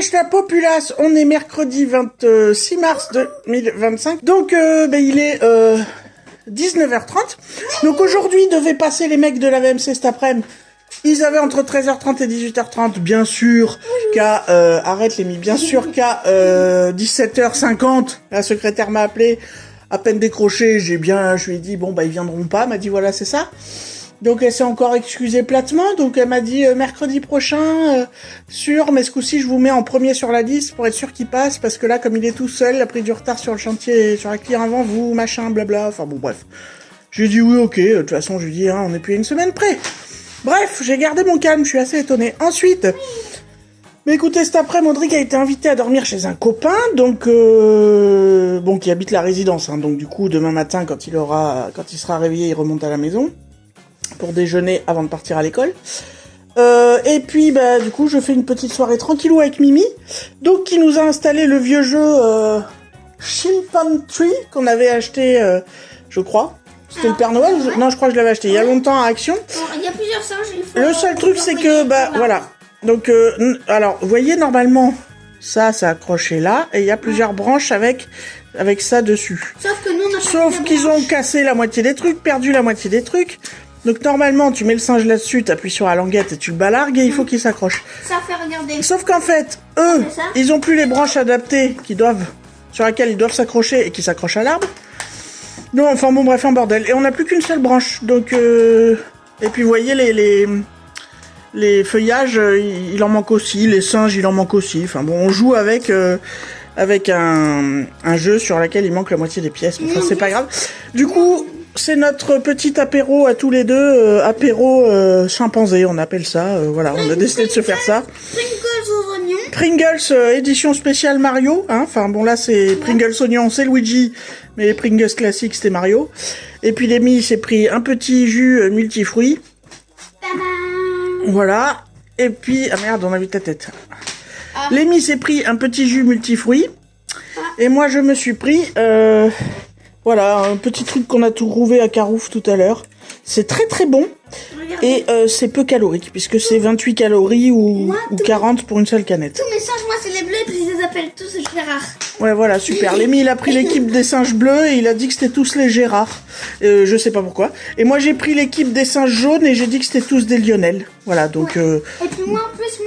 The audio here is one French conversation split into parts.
Wesh la populace, on est mercredi 26 mars 2025, donc il est 19h30. Donc aujourd'hui devaient passer les mecs de la VMC cet après-midi. Ils avaient entre 13h30 et 18h30, bien sûr qu'à arrête les mis, bien sûr qu'à 17h50, la secrétaire m'a appelé, à peine décroché, je lui ai dit bon bah ils viendront pas, elle m'a dit voilà c'est ça. Donc elle s'est encore excusée platement, donc elle m'a dit mercredi prochain, sûr, mais ce coup-ci je vous mets en premier sur la liste pour être sûr qu'il passe, parce que là comme il est tout seul, il a pris du retard sur le chantier, sur la client avant vous, machin, blabla, enfin bon bref. J'ai dit oui ok, de toute façon je lui dis on est plus à une semaine près. Bref, j'ai gardé mon calme, je suis assez étonnée. Ensuite, mais écoutez, cet après-midi, Audric a été invité à dormir chez un copain, donc bon, qui habite la résidence, hein, donc du coup demain matin quand il sera réveillé, il remonte à la maison pour déjeuner avant de partir à l'école. Et puis bah du coup je fais une petite soirée tranquillou avec Mimi, donc qui nous a installé le vieux jeu Chimpantree qu'on avait acheté, je crois. C'était le Père Noël ou non, je crois que je l'avais acheté il y a longtemps à Action. Il y a plusieurs singes. Le seul truc c'est que bah voilà. Donc alors vous voyez normalement ça accroché là et il y a plusieurs branches avec ça dessus. Sauf que nous on a Sauf qu'ils ont cassé la moitié des trucs, perdu la moitié des trucs. Donc normalement tu mets le singe là-dessus, t'appuies sur la languette et tu le balargues et il faut qu'il s'accroche. Ça fait regarder. Sauf qu'en fait, eux, ils ont plus les branches adaptées sur lesquelles ils doivent s'accrocher et qui s'accrochent à l'arbre. Non, enfin bon bref, un bordel. Et on n'a plus qu'une seule branche. Donc et puis vous voyez les feuillages, il en manque aussi, les singes, il en manque aussi. Enfin bon, on joue avec un jeu sur lequel il manque la moitié des pièces. Enfin, c'est pas grave. Du coup, c'est notre petit apéro à tous les deux, apéro chimpanzé, on appelle ça. Voilà, on a décidé de se faire ça. Pringles aux oignons. Pringles édition spéciale Mario, hein. Enfin bon là c'est Pringles oignon, c'est Luigi, mais les Pringles classiques c'était Mario. Et puis Lémi s'est pris un petit jus multifruits. Voilà. Et puis ah merde, on a vu ta tête. Lémi s'est pris un petit jus multifruits. Et moi je me suis pris voilà, un petit truc qu'on a trouvé à Carouf tout à l'heure. C'est très très bon. Et c'est peu calorique, puisque c'est 28 calories ou 40 pour une seule canette. Tous mes singes, moi c'est les bleus, et puis ils les appellent tous Gérard. Ouais, voilà, super. Lémi, il a pris l'équipe des singes bleus et il a dit que c'était tous les Gérard. Je sais pas pourquoi. Et moi, j'ai pris l'équipe des singes jaunes et j'ai dit que c'était tous des Lionel. Voilà, donc... Et puis moi, en plus,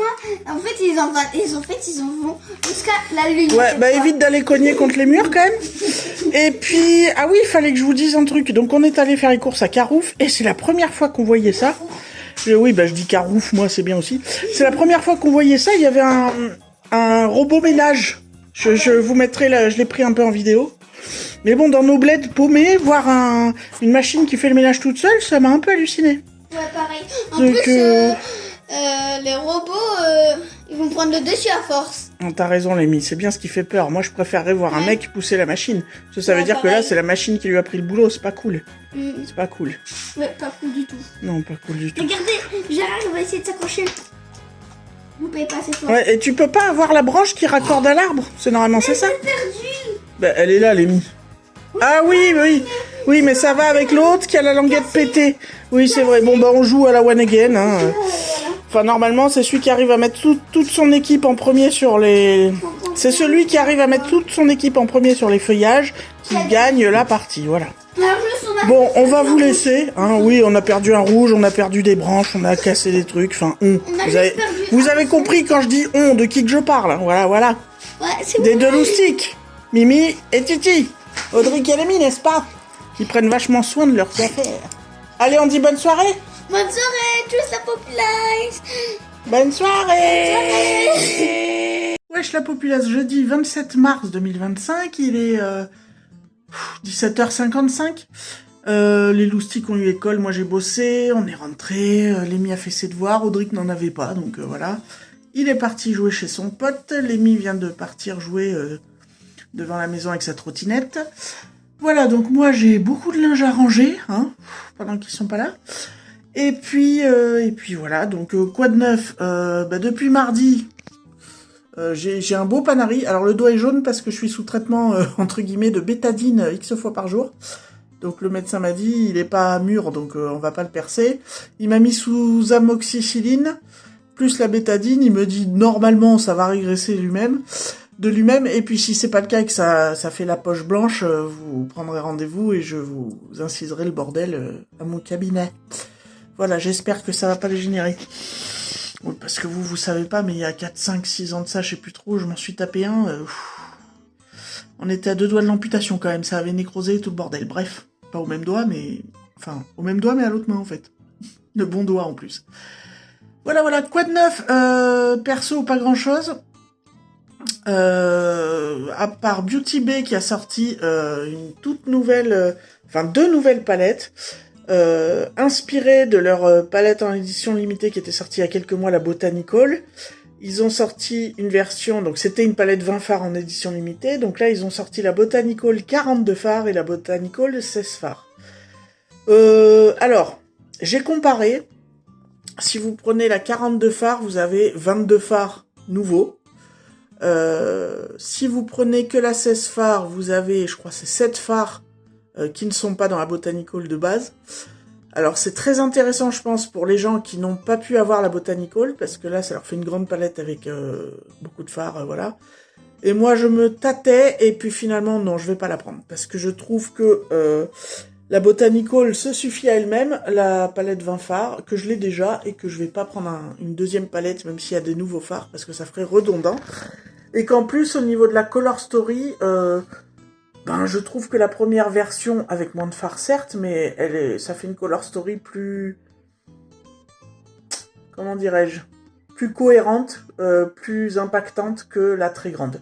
en fait, ils en vont jusqu'à la lune. Ouais, bah évite d'aller cogner contre les murs, quand même. Et puis... Ah oui, il fallait que je vous dise un truc. Donc, on est allé faire les courses à Carouf et c'est la première fois qu'on voyait ça. Oui, bah je dis Carouf, moi, c'est bien aussi. C'est la première fois qu'on voyait ça. Il y avait un robot ménage. Je vous mettrai là, je l'ai pris un peu en vidéo. Mais bon, dans nos bleds paumés, voir une machine qui fait le ménage toute seule, ça m'a un peu halluciné. Ouais, pareil. En donc, plus, les robots, ils vont prendre le dessus à force. T'as raison, Lémi, c'est bien ce qui fait peur. Moi, je préférerais voir un mec pousser la machine. Parce que ça veut dire que là, c'est la machine qui lui a pris le boulot, c'est pas cool. C'est pas cool. Ouais, pas cool du tout. Non, pas cool du tout. Regardez, Gérard, il va essayer de s'accrocher. Vous payez pas assez fort. Ouais, et tu peux pas avoir la branche qui raccorde à l'arbre. C'est normalement, c'est ça. Perdu. Bah, elle est là, Lémi. Ah oui, oui. Oui, mais ça va avec l'autre qui a la languette pétée. Oui, c'est vrai. Bon, bah, on joue à la one again, hein. Enfin, normalement, c'est celui qui arrive à mettre toute son équipe en premier sur les... C'est celui qui arrive à mettre toute son équipe en premier sur les feuillages qui gagne la partie, voilà. Bon, on va vous laisser, hein. Oui, on a perdu un rouge, on a perdu des branches, on a cassé des trucs, enfin, Vous avez compris quand je dis on, de qui que je parle, hein. Voilà, voilà. Ouais, c'est des deux loustiques, Mimi et Titi. Audric et Lémi, n'est-ce pas? Ils prennent vachement soin de leurs affaires. Allez, on dit bonne soirée. Bonne soirée, tous la populace. Bonne soirée. Wesh la populace, jeudi 27 mars 2025, il est 17h55. Les loustiques ont eu école, moi j'ai bossé, on est rentré, Lémi a fait ses devoirs, Audric n'en avait pas, donc voilà. Il est parti jouer chez son pote, Lémi vient de partir jouer devant la maison avec sa trottinette. Voilà, donc moi j'ai beaucoup de linge à ranger, hein, pendant qu'ils sont pas là. Et puis voilà, donc quoi de neuf, depuis mardi, j'ai un beau panari. Alors le doigt est jaune parce que je suis sous traitement, entre guillemets, de bétadine X fois par jour. Donc le médecin m'a dit, il est pas mûr, donc on va pas le percer. Il m'a mis sous amoxicilline. plus la bétadine, il me dit normalement ça va régresser de lui-même, et puis si c'est pas le cas et que ça fait la poche blanche, vous prendrez rendez-vous et je vous inciserai le bordel à mon cabinet. Voilà, j'espère que ça va pas dégénérer. Oui, parce que vous savez pas, mais il y a 4, 5, 6 ans de ça, je sais plus trop, je m'en suis tapé un. On était à 2 doigts de l'amputation quand même, ça avait nécrosé tout le bordel. Bref, pas au même doigt, mais... Enfin, au même doigt, mais à l'autre main en fait. Le bon doigt en plus. Voilà, quoi de neuf, perso, pas grand-chose. À part Beauty Bay qui a sorti une toute nouvelle... Enfin, 2 nouvelles palettes. Inspirées de leur palette en édition limitée qui était sortie il y a quelques mois, la Botanical. Ils ont sorti une version, donc c'était une palette 20 fards en édition limitée, donc là ils ont sorti la Botanical 42 fards et la Botanical 16 fards. Alors, j'ai comparé, si vous prenez la 42 fards, vous avez 22 fards nouveaux. Si vous prenez que la 16 fards, vous avez, je crois, c'est 7 fards qui ne sont pas dans la Botanical de base. Alors c'est très intéressant, je pense, pour les gens qui n'ont pas pu avoir la Botanical, parce que là, ça leur fait une grande palette avec beaucoup de fards, voilà. Et moi, je me tâtais, et puis finalement, non, je vais pas la prendre, parce que je trouve que la Botanical se suffit à elle-même, la palette 20 fards, que je l'ai déjà, et que je vais pas prendre une deuxième palette, même s'il y a des nouveaux fards, parce que ça ferait redondant. Et qu'en plus, au niveau de la Color Story... je trouve que la première version, avec moins de fards certes, mais ça fait une color story plus... Comment dirais-je? Plus cohérente, plus impactante que la très grande.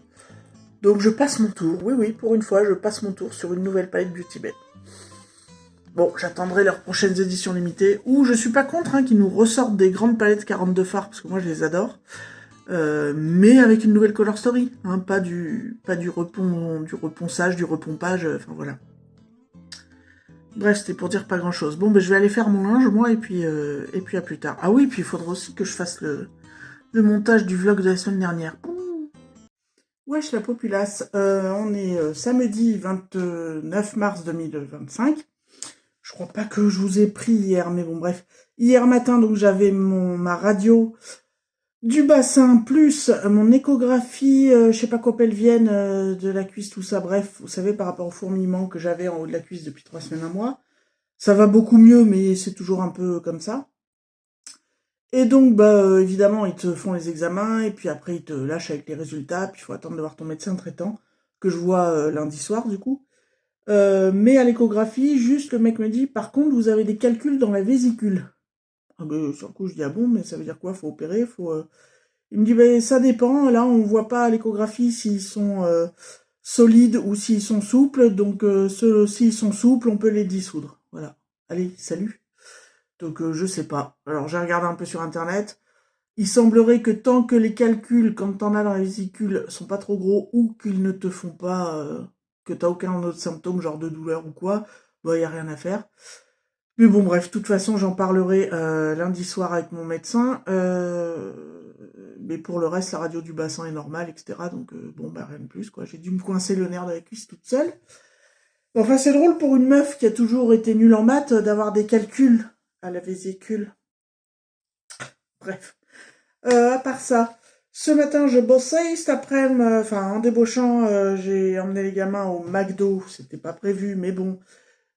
Donc je passe mon tour, oui, pour une fois, je passe mon tour sur une nouvelle palette Beauty Bay. Bon, j'attendrai leurs prochaines éditions limitées, ou je suis pas contre qu'ils nous ressortent des grandes palettes 42 fards, parce que moi je les adore. Mais avec une nouvelle color story, hein, pas du reponçage, du repompage, enfin voilà. Bref, c'était pour dire pas grand chose. Bon, je vais aller faire mon linge, moi, et puis à plus tard. Ah oui, puis il faudra aussi que je fasse le montage du vlog de la semaine dernière. Ouh. Wesh la populace, on est samedi 29 mars 2025. Je crois pas que je vous ai pris hier, mais bon, bref. Hier matin, donc j'avais ma radio du bassin, plus mon échographie, je sais pas quoi pelvienne, de la cuisse, tout ça, bref, vous savez, par rapport au fourmillement que j'avais en haut de la cuisse depuis 3 semaines, 1 mois. Ça va beaucoup mieux, mais c'est toujours un peu comme ça. Et donc, évidemment, ils te font les examens, et puis après, ils te lâchent avec les résultats, puis il faut attendre de voir ton médecin traitant, que je vois lundi soir, du coup. Mais à l'échographie, juste le mec me dit, par contre, vous avez des calculs dans la vésicule. Ah sur le coup, je dis, ah bon, mais ça veut dire quoi? Faut opérer, Il me dit, ça dépend, là, on voit pas à l'échographie s'ils sont solides ou s'ils sont souples, donc s'ils sont souples, on peut les dissoudre. Voilà. Allez, salut. Donc je sais pas. Alors j'ai regardé un peu sur internet. Il semblerait que tant que les calculs, quand t'en as dans la vésicule, sont pas trop gros ou qu'ils ne te font pas, que t'as aucun autre symptôme, genre de douleur ou quoi, y a rien à faire. Mais bon bref, de toute façon j'en parlerai lundi soir avec mon médecin. Mais pour le reste, la radio du bassin est normale, etc. Donc rien de plus quoi. J'ai dû me coincer le nerf de la cuisse toute seule. Enfin c'est drôle pour une meuf qui a toujours été nulle en maths d'avoir des calculs à la vésicule. Bref. À part ça, ce matin, je bossais. Cet après-midi, en débauchant, j'ai emmené les gamins au McDo. C'était pas prévu, mais bon,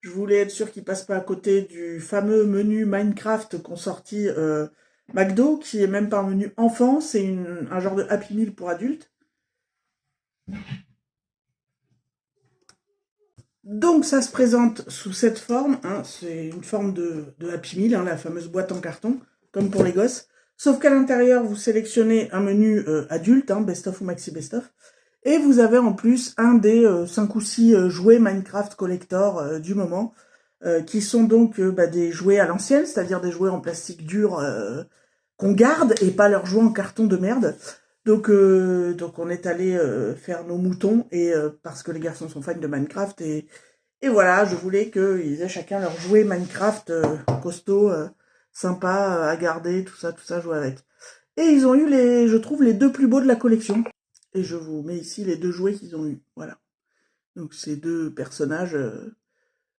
je voulais être sûr qu'ils passent pas à côté du fameux menu Minecraft qu'ont sorti McDo, qui est même pas un menu enfant, c'est un genre de Happy Meal pour adultes. Donc ça se présente sous cette forme, hein, c'est une forme de Happy Meal, hein, la fameuse boîte en carton, comme pour les gosses. Sauf qu'à l'intérieur, vous sélectionnez un menu adulte, hein, best-of ou maxi best-of, et vous avez en plus un des 5 ou 6 jouets Minecraft Collector du moment, qui sont donc des jouets à l'ancienne, c'est-à-dire des jouets en plastique dur qu'on garde, et pas leurs jouets en carton de merde. Donc on est allé faire nos moutons, et parce que les garçons sont fans de Minecraft, et voilà, je voulais qu'ils aient chacun leur jouet Minecraft costaud, sympa à garder, tout ça, jouer avec. Et ils ont eu je trouve, les 2 plus beaux de la collection. Et je vous mets ici les 2 jouets qu'ils ont eu, voilà. Donc ces 2 personnages,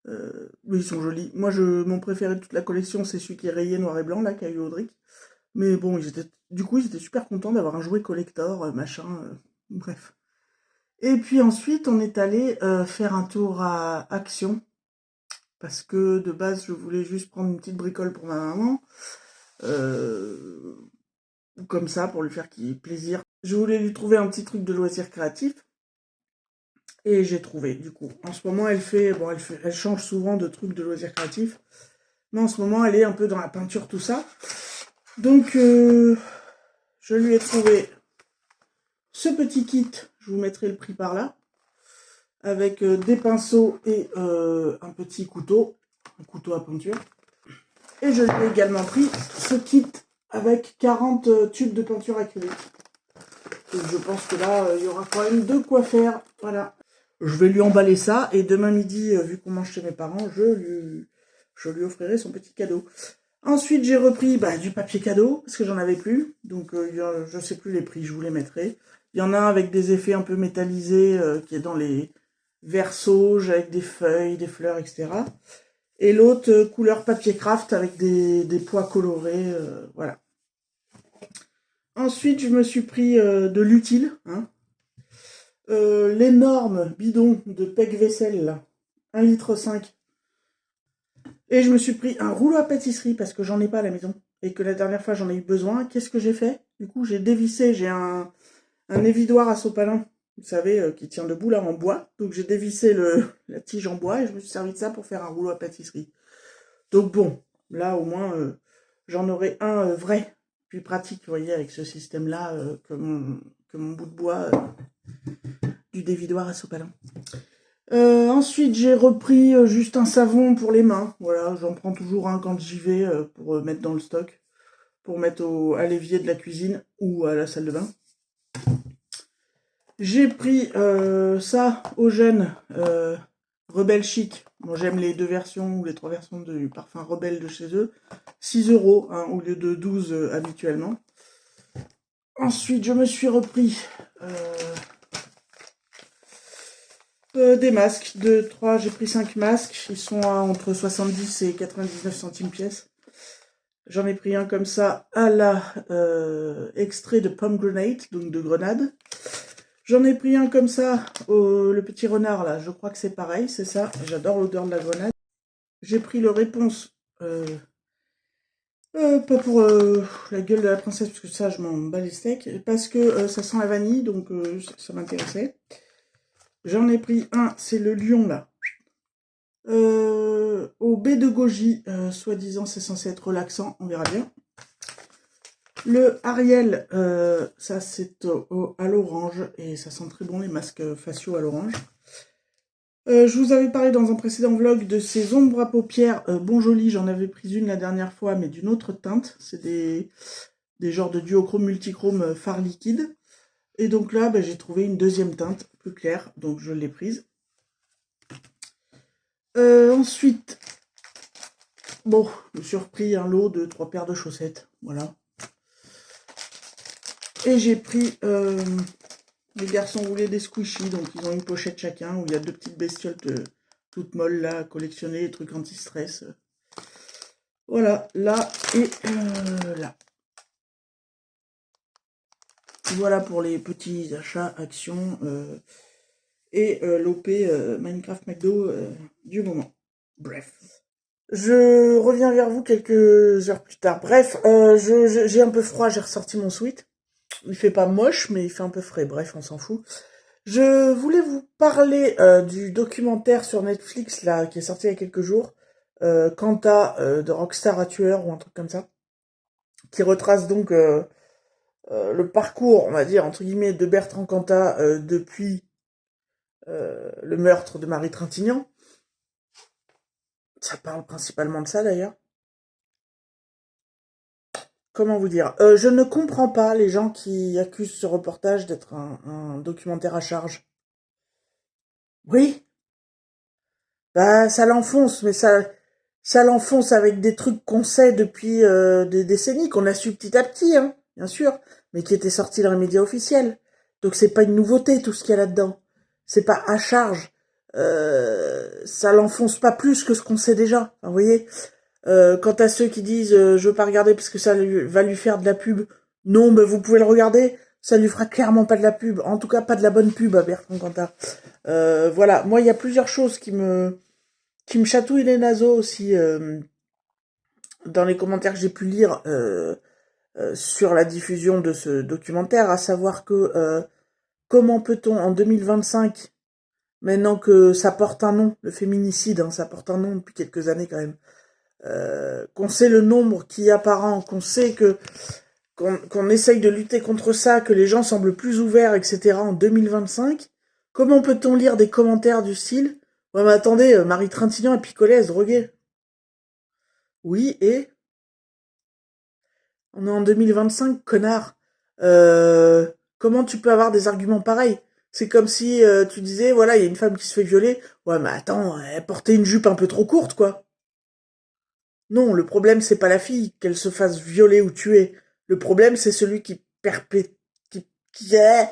ils sont jolis. Moi, mon préféré de toute la collection, c'est celui qui est rayé noir et blanc, là, qu'a eu Audric. Mais bon, du coup, ils étaient super contents d'avoir un jouet collector, machin, bref. Et puis ensuite, on est allé faire un tour à Action, parce que de base, je voulais juste prendre une petite bricole pour ma maman, comme ça, pour lui faire plaisir. Je voulais lui trouver un petit truc de loisir créatif, et j'ai trouvé, du coup. En ce moment, elle change souvent de trucs de loisir créatif, mais en ce moment, elle est un peu dans la peinture, tout ça. Donc, je lui ai trouvé ce petit kit, je vous mettrai le prix par là, avec des pinceaux et un petit couteau, un couteau à peinture. Et je lui ai également pris ce kit avec 40 tubes de peinture acrylique. Donc je pense que là, il y aura quand même de quoi faire. Voilà. Je vais lui emballer ça et demain midi, vu qu'on mange chez mes parents, je lui offrirai son petit cadeau. Ensuite, j'ai repris du papier cadeau, parce que j'en avais plus. Donc, je sais plus les prix, je vous les mettrai. Il y en a un avec des effets un peu métallisés, qui est dans les verres sauges, avec des feuilles, des fleurs, etc. Et l'autre, couleur papier craft, avec des pois colorés, voilà. Ensuite, je me suis pris de l'utile, hein. L'énorme bidon de Pec Vaisselle, là, 1,5 litre. Et je me suis pris un rouleau à pâtisserie parce que j'en ai pas à la maison. Et que la dernière fois j'en ai eu besoin. Qu'est-ce que j'ai fait? Du coup j'ai dévissé, j'ai un évidoir à sopalin, vous savez, qui tient debout là en bois. Donc j'ai dévissé la tige en bois et je me suis servi de ça pour faire un rouleau à pâtisserie. Donc bon, là au moins j'en aurai un vrai, plus pratique, vous voyez, avec ce système-là que mon bout de bois du dévidoir à sopalin. Ensuite, j'ai repris juste un savon pour les mains. Voilà, j'en prends toujours un quand j'y vais pour mettre dans le stock. Pour mettre à l'évier de la cuisine ou à la salle de bain. J'ai pris ça au jeune Rebelle Chic. Bon, j'aime les 2 versions ou les 3 versions du parfum Rebelle de chez eux. 6 €, hein, au lieu de 12 habituellement. Ensuite, je me suis repris des masques, j'ai pris 5 masques, ils sont à entre 70 et 99 centimes pièce. J'en ai pris un comme ça à la extrait de pomegranate, donc de grenade. J'en ai pris un comme ça, le petit renard là, je crois que c'est pareil, c'est ça, j'adore l'odeur de la grenade. J'ai pris le réponse, pas pour la gueule de la princesse, parce que ça je m'en bats les steaks, parce que ça sent la vanille, donc ça m'intéressait. J'en ai pris un, c'est le lion là, au baie de goji, soi-disant c'est censé être relaxant, on verra bien. Le Ariel, ça c'est à l'orange, et ça sent très bon les masques faciaux à l'orange. Je vous avais parlé dans un précédent vlog de ces ombres à paupières Bon Joli, j'en avais pris une la dernière fois, mais d'une autre teinte. C'est des genres de duochrome multichrome fard liquide. Et donc là, j'ai trouvé une deuxième teinte, plus claire, donc je l'ai prise. Ensuite, bon, je me suis repris un lot de 3 paires de chaussettes, voilà. Et j'ai pris, les garçons voulaient des squishies, donc ils ont une pochette chacun, où il y a 2 petites bestioles toutes molles là, à collectionner, des trucs anti-stress. Voilà, là et là. Voilà pour les petits achats Action et l'OP Minecraft McDo du moment. Bref. Je reviens vers vous quelques heures plus tard. Bref, j'ai un peu froid, j'ai ressorti mon sweat. Il fait pas moche, mais il fait un peu frais. Bref, on s'en fout. Je voulais vous parler du documentaire sur Netflix là qui est sorti il y a quelques jours, Quanta de Rockstar à tueur ou un truc comme ça, qui retrace donc le parcours, on va dire entre guillemets, de Bertrand Cantat depuis le meurtre de Marie Trintignant. Ça parle principalement de ça d'ailleurs. Comment vous dire, je ne comprends pas les gens qui accusent ce reportage d'être un documentaire à charge. Oui, ça l'enfonce, mais ça l'enfonce avec des trucs qu'on sait depuis des décennies, qu'on a su petit à petit, hein, bien sûr, mais qui étaient sortis dans les médias officiels. Donc c'est pas une nouveauté tout ce qu'il y a là-dedans. C'est pas à charge. Ça l'enfonce pas plus que ce qu'on sait déjà. Vous voyez, Quant à ceux qui disent je veux pas regarder parce que va lui faire de la pub, non, ben vous pouvez le regarder, ça lui fera clairement pas de la pub, en tout cas pas de la bonne pub à Bertrand Cantat. Voilà, moi il y a plusieurs choses qui me chatouillent les naseaux aussi dans les commentaires que j'ai pu lire sur la diffusion de ce documentaire, à savoir que comment peut-on en 2025, maintenant que ça porte un nom, le féminicide, hein, ça porte un nom depuis quelques années quand même, qu'on sait le nombre qu'il y a par an, qu'on sait qu'on essaye de lutter contre ça, que les gens semblent plus ouverts, etc. en 2025, comment peut-on lire des commentaires du style « Ouais mais attendez, Marie Trintignant a picolé, elle se droguait. » Oui, et on est en 2025, connard. Comment tu peux avoir des arguments pareils? C'est comme si tu disais, voilà, il y a une femme qui se fait violer. Ouais, mais attends, elle portait une jupe un peu trop courte, quoi. Non, le problème, c'est pas la fille, qu'elle se fasse violer ou tuer. Le problème, c'est celui qui qui est...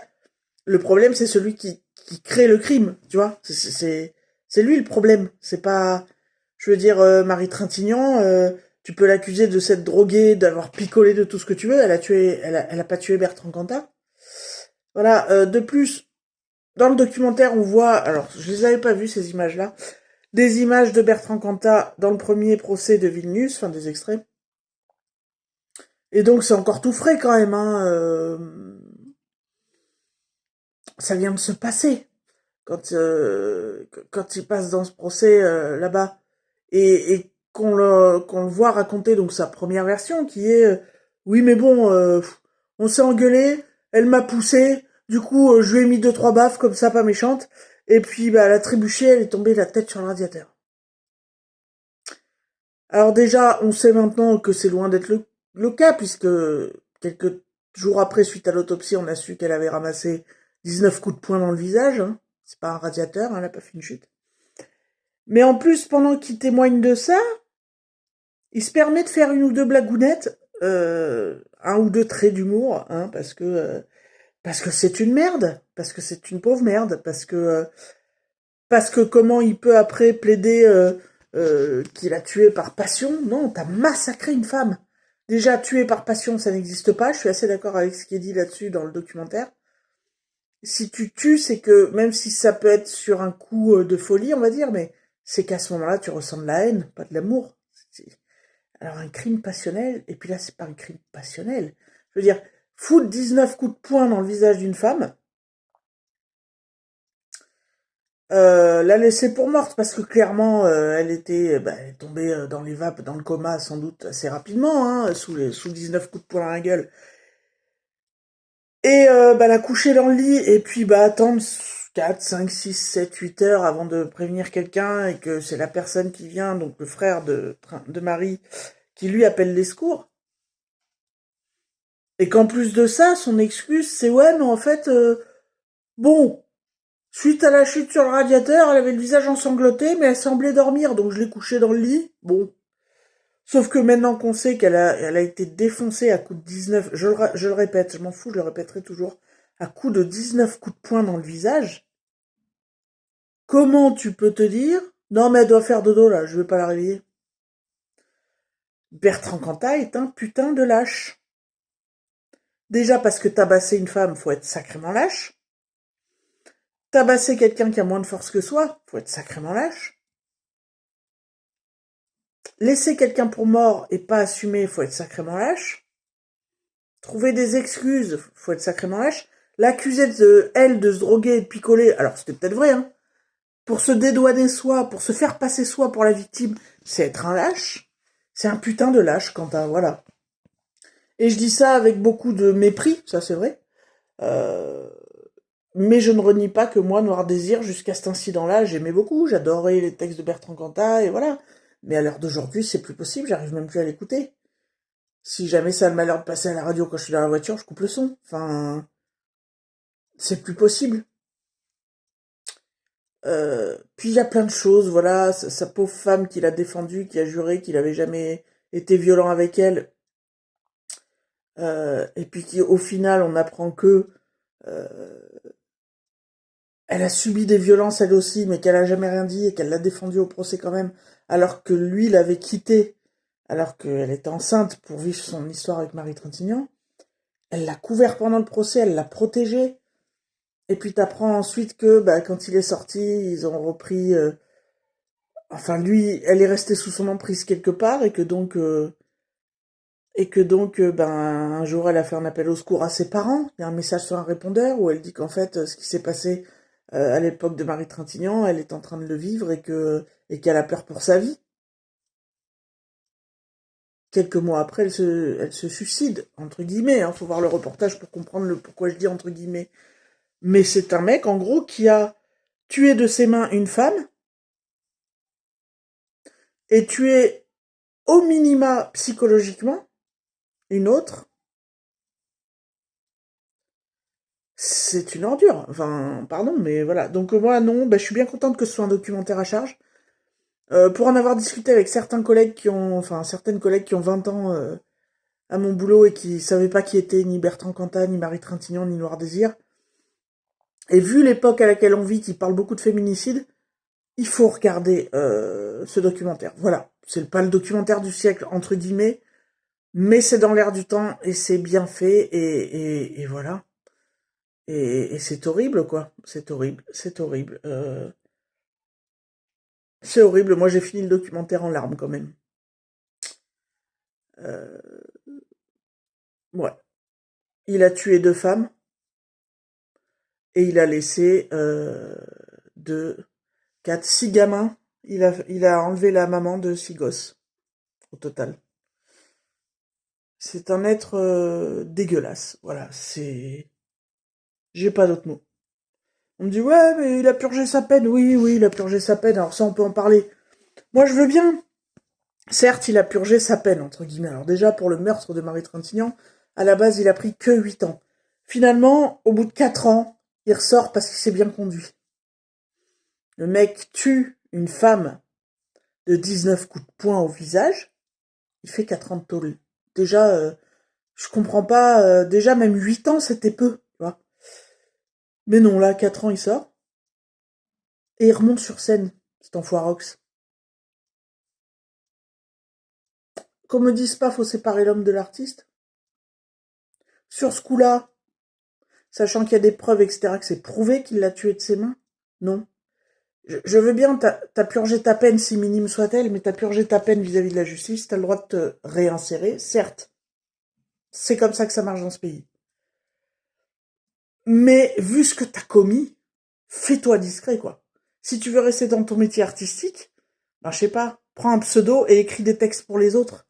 Le problème, c'est celui qui crée le crime, tu vois. C'est lui le problème. C'est pas... Je veux dire, Marie Trintignant, tu peux l'accuser de s'être droguée, d'avoir picolé, de tout ce que tu veux. Elle a pas tué Bertrand Cantat. Voilà. De plus, dans le documentaire, on voit, alors je les avais pas vues ces images-là, des images de Bertrand Cantat dans le premier procès de Vilnius, enfin des extraits. Et donc c'est encore tout frais quand même, hein. Ça vient de se passer quand il passe dans ce procès là-bas et qu'on le voit raconter donc sa première version qui est oui mais bon on s'est engueulé, elle m'a poussé, du coup je lui ai mis 2-3 baffes comme ça pas méchante et puis bah elle a trébuché, elle est tombée la tête sur le radiateur. Alors déjà on sait maintenant que c'est loin d'être le cas puisque quelques jours après suite à l'autopsie on a su qu'elle avait ramassé 19 coups de poing dans le visage, hein. C'est pas un radiateur, hein, elle a pas fait une chute. Mais en plus, pendant qu'il témoigne de ça, il se permet de faire une ou deux blagounettes, un ou deux traits d'humour, hein, parce que c'est une merde, parce que c'est une pauvre merde, parce que comment il peut après plaider qu'il a tué par passion? Non, t'as massacré une femme. Déjà, tuer par passion, ça n'existe pas. Je suis assez d'accord avec ce qui est dit là-dessus dans le documentaire. Si tu tues, c'est que, même si ça peut être sur un coup de folie, on va dire, mais c'est qu'à ce moment-là, tu ressens de la haine, pas de l'amour. Alors, un crime passionnel, et puis là, c'est pas un crime passionnel. Je veux dire, foutre 19 coups de poing dans le visage d'une femme, la laisser pour morte, parce que clairement, elle est tombée dans les vapes, dans le coma, sans doute assez rapidement, hein, sous 19 coups de poing dans la gueule. Et la coucher dans le lit, et puis attendre 4, 5, 6, 7, 8 heures avant de prévenir quelqu'un, et que c'est la personne qui vient, donc le frère de Marie, qui lui appelle les secours. Et qu'en plus de ça, son excuse, c'est ouais, mais en fait, bon, suite à la chute sur le radiateur, elle avait le visage ensanglanté, mais elle semblait dormir, donc je l'ai couchée dans le lit. Bon. Sauf que maintenant qu'on sait qu'elle a été défoncée à coups de 19, je le répète, je m'en fous, je le répéterai toujours, à coups de 19 coups de poing dans le visage, comment tu peux te dire, non mais elle doit faire dodo là, je vais pas la réveiller. Bertrand Cantat est un putain de lâche. Déjà parce que tabasser une femme, faut être sacrément lâche. Tabasser quelqu'un qui a moins de force que soi, faut être sacrément lâche. Laisser quelqu'un pour mort et pas assumer, faut être sacrément lâche. Trouver des excuses, faut être sacrément lâche. L'accuser de se droguer et de picoler, alors c'était peut-être vrai, hein. Pour se dédouaner soi, pour se faire passer soi pour la victime, c'est être un lâche. C'est un putain de lâche, Quentin, voilà. Et je dis ça avec beaucoup de mépris, ça c'est vrai. Mais je ne renie pas que moi, Noir Désir, jusqu'à cet incident-là, j'aimais beaucoup, j'adorais les textes de Bertrand Cantat, et voilà. Mais à l'heure d'aujourd'hui, c'est plus possible, j'arrive même plus à l'écouter. Si jamais ça a le malheur de passer à la radio quand je suis dans la voiture, je coupe le son. Enfin, c'est plus possible. Puis il y a plein de choses, voilà, sa pauvre femme qui l'a défendue, qui a juré qu'il avait jamais été violent avec elle, et puis qui, au final, on apprend que elle a subi des violences elle aussi, mais qu'elle a jamais rien dit et qu'elle l'a défendu au procès quand même, alors que lui l'avait quitté alors qu'elle était enceinte pour vivre son histoire avec Marie Trintignant. Elle l'a couvert pendant le procès, elle l'a protégé. Et puis t'apprends ensuite que quand il est sorti, ils ont repris... Enfin, lui, elle est restée sous son emprise quelque part, et que donc... un jour, elle a fait un appel au secours à ses parents. Il y a un message sur un répondeur où elle dit qu'en fait, ce qui s'est passé à l'époque de Marie Trintignant, elle est en train de le vivre et qu'elle a peur pour sa vie. Quelques mois après, elle se suicide, entre guillemets. Faut voir le reportage pour comprendre pourquoi je dis entre guillemets. Mais c'est un mec, en gros, qui a tué de ses mains une femme et tué au minima psychologiquement une autre. C'est une ordure. Enfin, pardon, mais voilà. Donc moi, non, je suis bien contente que ce soit un documentaire à charge. Pour en avoir discuté avec certaines collègues qui ont 20 ans à mon boulot et qui savaient pas qui était ni Bertrand Cantat, ni Marie Trintignant, ni Noir Désir, et vu l'époque à laquelle on vit, qui parle beaucoup de féminicide, il faut regarder ce documentaire. Voilà, c'est pas le documentaire du siècle, entre guillemets, mais c'est dans l'air du temps, et c'est bien fait, et voilà. Et c'est horrible, quoi. C'est horrible. C'est horrible. Moi, j'ai fini le documentaire en larmes, quand même. Ouais. Il a tué 2 femmes. Et il a laissé 2, 4, 6 gamins. Il a enlevé la maman de 6 gosses. Au total. C'est un être dégueulasse. Voilà, c'est... J'ai pas d'autre mot. On me dit, ouais, mais il a purgé sa peine. Oui, il a purgé sa peine. Alors ça, on peut en parler. Moi, je veux bien. Certes, il a purgé sa peine, entre guillemets. Alors déjà, pour le meurtre de Marie Trintignant, à la base, il a pris que 8 ans. Finalement, au bout de 4 ans, il ressort parce qu'il s'est bien conduit. Le mec tue une femme de 19 coups de poing au visage. Il fait 4 ans de tôle. Déjà, je comprends pas. Déjà, même 8 ans, c'était peu. Tu vois. Mais non, là, 4 ans, il sort. Et il remonte sur scène, cet enfoirox. Qu'on me dise pas, faut séparer l'homme de l'artiste. Sur ce coup-là, sachant qu'il y a des preuves, etc., que c'est prouvé qu'il l'a tué de ses mains, non. Je veux bien, t'as purgé ta peine, si minime soit-elle, mais t'as purgé ta peine vis-à-vis de la justice, t'as le droit de te réinsérer, certes. C'est comme ça que ça marche dans ce pays. Mais, vu ce que t'as commis, fais-toi discret, quoi. Si tu veux rester dans ton métier artistique, je sais pas, prends un pseudo et écris des textes pour les autres.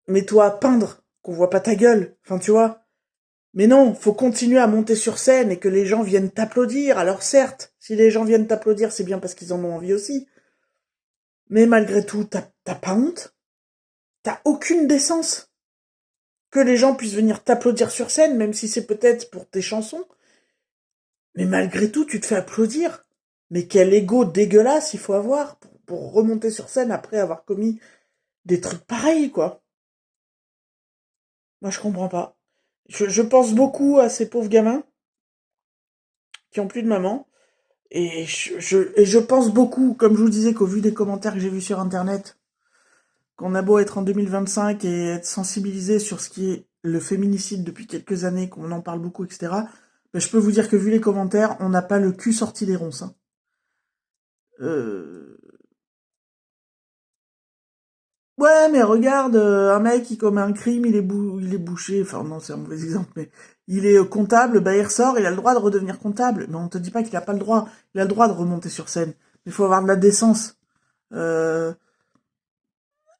Mets-toi à peindre, qu'on voit pas ta gueule, enfin tu vois. Mais non, faut continuer à monter sur scène et que les gens viennent t'applaudir. Alors certes, si les gens viennent t'applaudir, c'est bien parce qu'ils en ont envie aussi. Mais malgré tout, t'as pas honte? T'as aucune décence? Que les gens puissent venir t'applaudir sur scène, même si c'est peut-être pour tes chansons. Mais malgré tout, tu te fais applaudir. Mais quel ego dégueulasse il faut avoir pour remonter sur scène après avoir commis des trucs pareils, quoi. Moi, je comprends pas. Je pense beaucoup à ces pauvres gamins qui ont plus de maman. Et je pense beaucoup, comme je vous disais, qu'au vu des commentaires que j'ai vus sur Internet, qu'on a beau être en 2025 et être sensibilisé sur ce qui est le féminicide depuis quelques années, qu'on en parle beaucoup, etc., je peux vous dire que vu les commentaires, on n'a pas le cul sorti des ronces. Hein. Ouais, mais regarde, un mec qui commet un crime, il est bouché, enfin non, c'est un mauvais exemple, mais il est comptable, il ressort, il a le droit de redevenir comptable. Mais on te dit pas qu'il a pas le droit, il a le droit de remonter sur scène. Il faut avoir de la décence.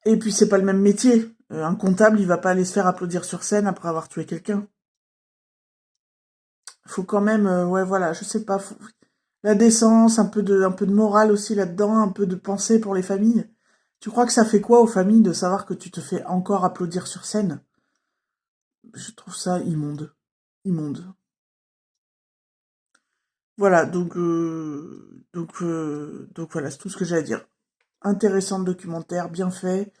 Et puis c'est pas le même métier. Un comptable, il va pas aller se faire applaudir sur scène après avoir tué quelqu'un. Faut quand même, ouais voilà, je sais pas, la décence, un peu de morale aussi là-dedans, un peu de pensée pour les familles. Tu crois que ça fait quoi aux familles de savoir que tu te fais encore applaudir sur scène? Je trouve ça immonde. Immonde. Voilà, donc voilà, c'est tout ce que j'ai à dire. Intéressant le documentaire, bien fait.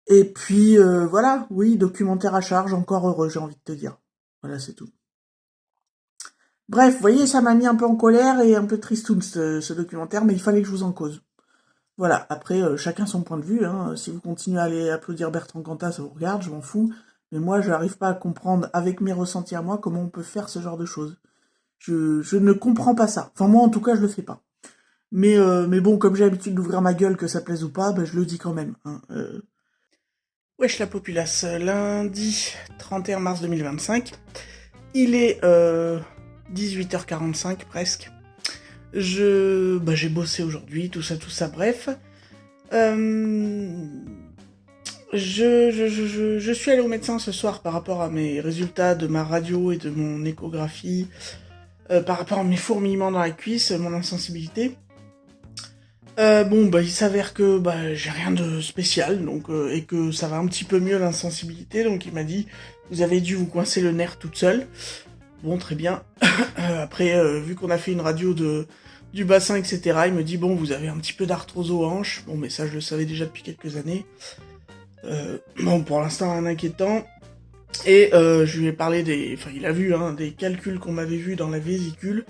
Et puis voilà, oui, documentaire à charge, encore heureux, j'ai envie de te dire. Voilà, c'est tout. Bref, vous voyez, ça m'a mis un peu en colère et un peu tristoun ce documentaire, mais il fallait que je vous en cause. Voilà, après, chacun son point de vue, hein. Si vous continuez à aller applaudir Bertrand Cantat, ça vous regarde, je m'en fous. Mais moi, je n'arrive pas à comprendre, avec mes ressentis à moi, comment on peut faire ce genre de choses. Je ne comprends pas ça. Enfin, moi, en tout cas, je le fais pas. Mais bon, comme j'ai l'habitude d'ouvrir ma gueule, que ça plaise ou pas, je le dis quand même. Hein. Wesh la populace, lundi 31 mars 2025. Il est 18h45 presque. J'ai bossé aujourd'hui, tout ça, bref. Je suis allé au médecin ce soir par rapport à mes résultats de ma radio et de mon échographie, par rapport à mes fourmillements dans la cuisse, mon insensibilité. Il s'avère que j'ai rien de spécial, donc et que ça va un petit peu mieux l'insensibilité, donc il m'a dit vous avez dû vous coincer le nerf toute seule. Bon, très bien. Après, vu qu'on a fait une radio du bassin, etc., il me dit bon, vous avez un petit peu d'arthrose aux hanches. Bon, mais ça je le savais déjà depuis quelques années. Bon, pour l'instant rien d'inquiétant. Et je lui ai parlé il a vu des calculs qu'on m'avait vus dans la vésicule.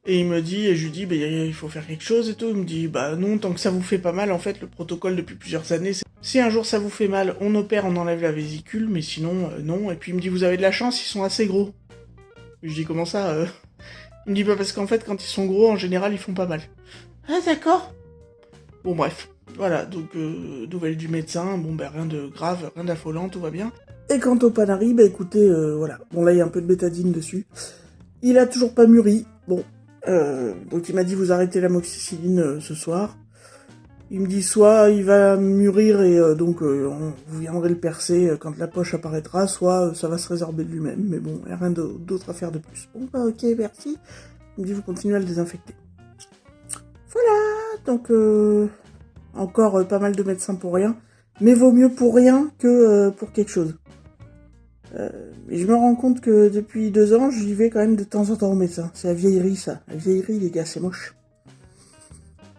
Et il me dit, et je lui dis, il faut faire quelque chose et tout. Il me dit, non, tant que ça vous fait pas mal, en fait, le protocole depuis plusieurs années, c'est si un jour ça vous fait mal, on opère, on enlève la vésicule, mais sinon, non. Et puis il me dit, vous avez de la chance, ils sont assez gros. Je dis, comment ça Il me dit, parce qu'en fait, quand ils sont gros, en général, ils font pas mal. Ah, d'accord. Bon, bref. Voilà, donc, nouvelle du médecin, rien de grave, rien d'affolant, tout va bien. Et quant au Panari, écoutez, voilà. Bon, là, il y a un peu de bétadine dessus. Il a toujours pas mûri. Bon. Donc il m'a dit vous arrêtez l'amoxicilline ce soir. Il me dit soit il va mûrir et vous viendrez le percer quand la poche apparaîtra, soit ça va se résorber de lui-même. Mais bon, il n'y a rien d'autre à faire de plus. Bon ok, merci. Il me dit vous continuez à le désinfecter. Voilà, donc encore pas mal de médecins pour rien. Mais vaut mieux pour rien que pour quelque chose. Et je me rends compte que depuis 2 ans, j'y vais quand même de temps en temps au médecin. C'est la vieillerie, ça. La vieillerie, les gars, c'est moche.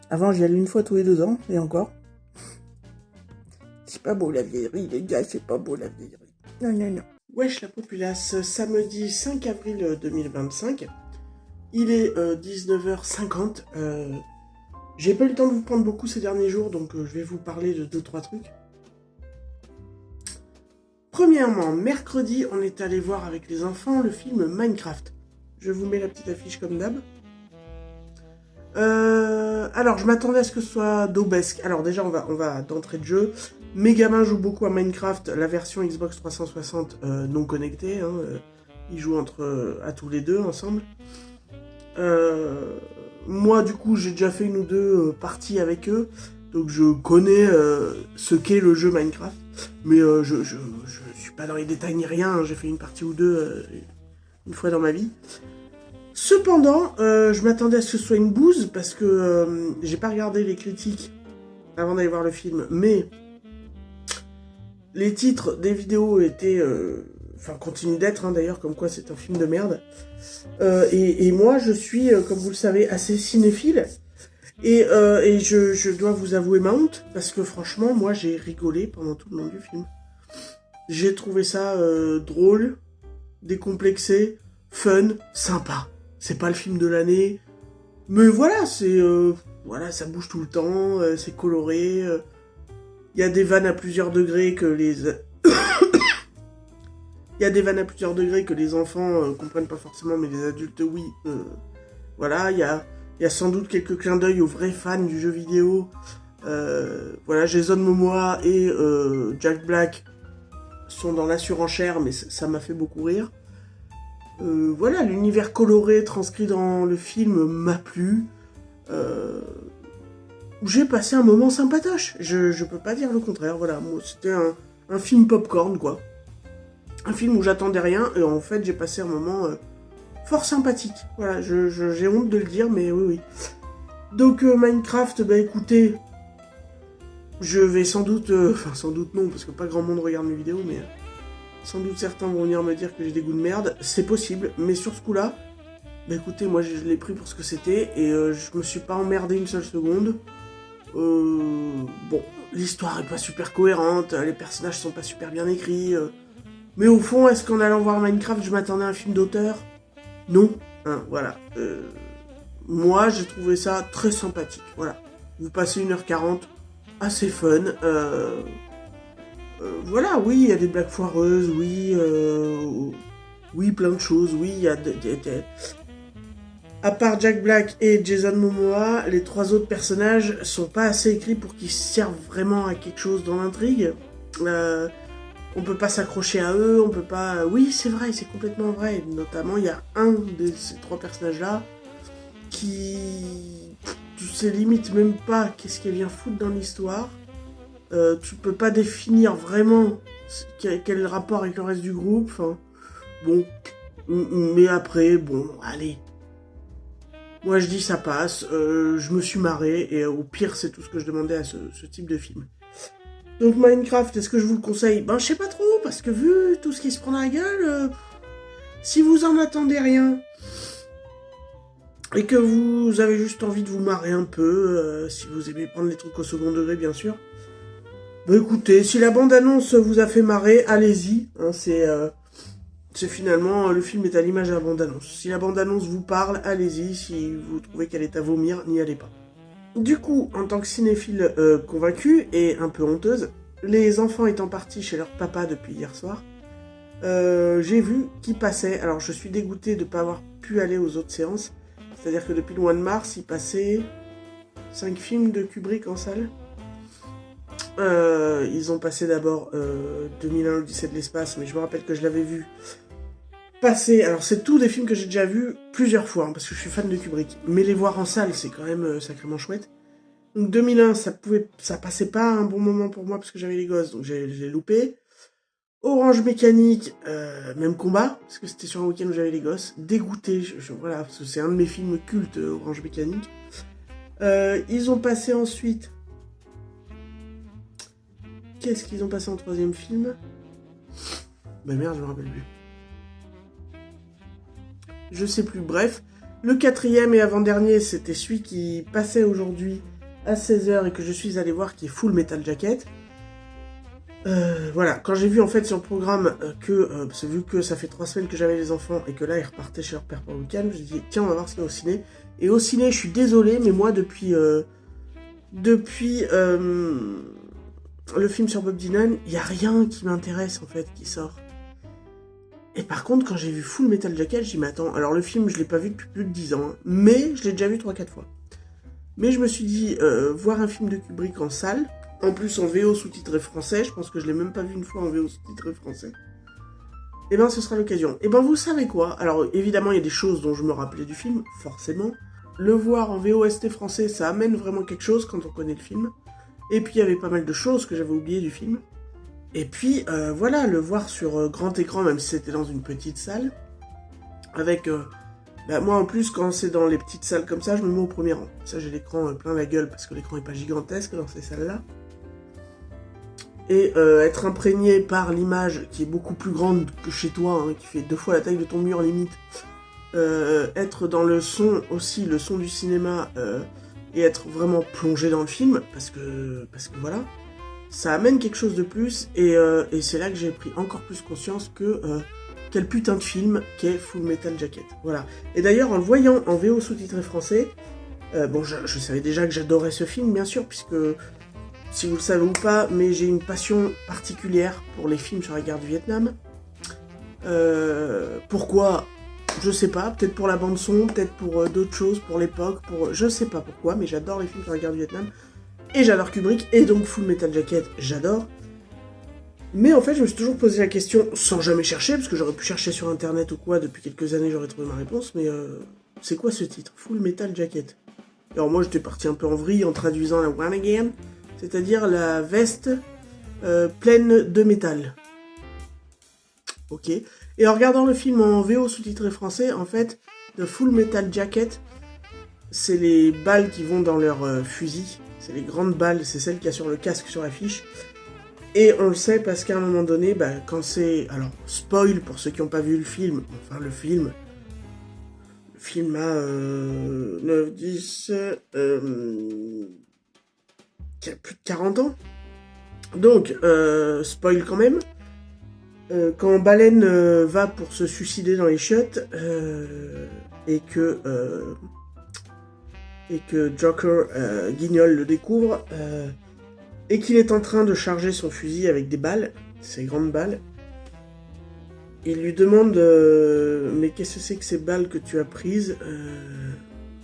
Avant, j'y allais une fois tous les 2 ans, et encore. C'est pas beau, la vieillerie, les gars, c'est pas beau, la vieillerie. Non. Wesh, la populace, samedi 5 avril 2025. Il est 19h50. J'ai pas eu le temps de vous prendre beaucoup ces derniers jours, donc je vais vous parler de 2-3 trucs. Premièrement, mercredi, on est allé voir avec les enfants le film Minecraft. Je vous mets la petite affiche comme d'hab. Alors, je m'attendais à ce que ce soit daubesque. Alors déjà, on va d'entrée de jeu. Mes gamins jouent beaucoup à Minecraft, la version Xbox 360 non connectée. Ils jouent à tous les deux ensemble. Moi, du coup, j'ai déjà fait 1 ou 2 parties avec eux. Donc je connais ce qu'est le jeu Minecraft. Mais je suis pas dans les détails ni rien, j'ai fait 1 partie ou 2 une fois dans ma vie. Cependant, je m'attendais à ce que ce soit une bouse, parce que j'ai pas regardé les critiques avant d'aller voir le film, mais les titres des vidéos étaient... continuent d'être, d'ailleurs, comme quoi c'est un film de merde. Et moi, je suis, comme vous le savez, assez cinéphile. Et je dois vous avouer ma honte, parce que franchement, moi j'ai rigolé pendant tout le long du film. J'ai trouvé ça drôle, décomplexé, fun, sympa. C'est pas le film de l'année, mais voilà, ça bouge tout le temps, c'est coloré. Il y a des vannes à plusieurs degrés que les... Il y a des vannes à plusieurs degrés que les enfants comprennent pas forcément, mais les adultes, oui. Voilà, il y a sans doute quelques clins d'œil aux vrais fans du jeu vidéo. Jason Momoa et Jack Black sont dans la surenchère, mais ça m'a fait beaucoup rire. L'univers coloré transcrit dans le film m'a plu. J'ai passé un moment sympatoche. Je peux pas dire le contraire. Voilà, moi, c'était un film popcorn, quoi. Un film où j'attendais rien, et en fait, j'ai passé un moment... fort sympathique, voilà, j'ai honte de le dire, mais oui. Donc Minecraft, écoutez, je vais sans doute, sans doute non, parce que pas grand monde regarde mes vidéos, mais sans doute certains vont venir me dire que j'ai des goûts de merde, c'est possible, mais sur ce coup-là, écoutez, moi je l'ai pris pour ce que c'était, et je me suis pas emmerdé une seule seconde. L'histoire est pas super cohérente, les personnages sont pas super bien écrits, mais au fond, est-ce qu'en allant voir Minecraft, je m'attendais à un film d'auteur ? Non, voilà. Moi, j'ai trouvé ça très sympathique, voilà. Vous passez 1h40, assez fun. Voilà, oui, il y a des blagues foireuses, oui, oui, plein de choses, oui, il y a à part Jack Black et Jason Momoa, les 3 autres personnages sont pas assez écrits pour qu'ils servent vraiment à quelque chose dans l'intrigue. On peut pas s'accrocher à eux, on peut pas... Oui, c'est vrai, c'est complètement vrai. Notamment, il y a un de ces 3 personnages-là qui... Tu sais limite même pas qu'est-ce qu'elle vient foutre dans l'histoire. Tu peux pas définir vraiment quel est le rapport avec le reste du groupe. Enfin, bon. Mais après, bon, allez. Moi, je dis ça passe. Je me suis marré. Et au pire, c'est tout ce que je demandais à ce type de film. Donc Minecraft, est-ce que je vous le conseille? Ben je sais pas trop, parce que vu tout ce qui se prend dans la gueule, si vous en attendez rien, et que vous avez juste envie de vous marrer un peu, si vous aimez prendre les trucs au second degré bien sûr, ben écoutez, si la bande-annonce vous a fait marrer, allez-y, hein, c'est finalement, le film est à l'image de la bande-annonce. Si la bande-annonce vous parle, allez-y, si vous trouvez qu'elle est à vomir, n'y allez pas. Du coup, en tant que cinéphile convaincue et un peu honteuse, les enfants étant partis chez leur papa depuis hier soir, j'ai vu qu'ils passaient. Alors, je suis dégoûtée de ne pas avoir pu aller aux autres séances. C'est-à-dire que depuis le mois de mars, il passait 5 films de Kubrick en salle. Ils ont passé d'abord 2001, l'Odyssée de l'espace, mais je me rappelle que je l'avais vu passer. Alors, c'est tous des films que j'ai déjà vus plusieurs fois, hein, parce que je suis fan de Kubrick. Mais les voir en salle, c'est quand même sacrément chouette. Donc 2001, ça passait pas un bon moment pour moi parce que j'avais les gosses, donc j'ai loupé. Orange Mécanique, même combat, parce que c'était sur un week-end où j'avais les gosses. Dégoûté, voilà, parce que c'est un de mes films cultes, Orange Mécanique. Ils ont passé ensuite... Qu'est-ce qu'ils ont passé en 3e film? Bah merde, je me rappelle plus. Je sais plus, bref. Le 4e et avant-dernier, c'était celui qui passait aujourd'hui à 16h et que je suis allé voir, qui est Full Metal Jacket. Voilà, quand j'ai vu en fait sur le programme parce que vu que ça fait 3 semaines que j'avais les enfants et que là ils repartaient chez leur père pour le week-end, je me suis dit tiens on va voir ce qu'il y a au ciné. Et au ciné, je suis désolé, mais moi depuis le film sur Bob Dylan, il n'y a rien qui m'intéresse en fait qui sort. Et par contre, quand j'ai vu Full Metal Jacket, j'ai dit mais attends, alors le film je l'ai pas vu depuis plus de 10 ans, hein, mais je l'ai déjà vu 3-4 fois. Mais je me suis dit, voir un film de Kubrick en salle, en plus en VO sous-titré français, je pense que je l'ai même pas vu une fois en VO sous-titré français, et ben ce sera l'occasion. Et ben vous savez quoi? Alors évidemment il y a des choses dont je me rappelais du film, forcément. Le voir en VOST français, ça amène vraiment quelque chose quand on connaît le film. Et puis il y avait pas mal de choses que j'avais oubliées du film. Et puis voilà, le voir sur grand écran, même si c'était dans une petite salle, avec... Bah, moi en plus quand c'est dans les petites salles comme ça, je me mets au premier rang. Ça j'ai l'écran plein la gueule parce que l'écran est pas gigantesque dans ces salles-là. Et être imprégné par l'image qui est beaucoup plus grande que chez toi, hein, qui fait 2 fois la taille de ton mur limite. Être dans le son aussi, le son du cinéma, et être vraiment plongé dans le film, parce que voilà, ça amène quelque chose de plus, et c'est là que j'ai pris encore plus conscience que... quel putain de film qu'est Full Metal Jacket. Voilà. Et d'ailleurs, en le voyant en VO sous-titré français, bon, je savais déjà que j'adorais ce film, bien sûr, puisque, si vous le savez ou pas, mais j'ai une passion particulière pour les films sur la guerre du Vietnam. Pourquoi? Je sais pas. Peut-être pour la bande-son, peut-être pour d'autres choses, pour l'époque, je sais pas pourquoi, mais j'adore les films sur la guerre du Vietnam. Et j'adore Kubrick, et donc Full Metal Jacket, j'adore. Mais en fait, je me suis toujours posé la question, sans jamais chercher, parce que j'aurais pu chercher sur internet ou quoi, depuis quelques années j'aurais trouvé ma réponse, mais c'est quoi ce titre? Full Metal Jacket. Alors moi j'étais parti un peu en vrille en traduisant la one again, c'est-à-dire la veste pleine de métal. Ok. Et en regardant le film en VO sous-titré français, en fait, The Full Metal Jacket, c'est les balles qui vont dans leur fusil, c'est les grandes balles, c'est celles qu'il y a sur le casque sur l'affiche. Et on le sait parce qu'à un moment donné, bah, quand c'est... Alors, spoil pour ceux qui n'ont pas vu le film. Enfin, le film a 9, 10... qui a plus de 40 ans. Donc, spoil quand même. Quand Baleine va pour se suicider dans les chiottes, et que... et que Joker, Guignol, le découvre, et qu'il est en train de charger son fusil avec des balles, ces grandes balles. Il lui demande mais qu'est-ce que c'est que ces balles que tu as prises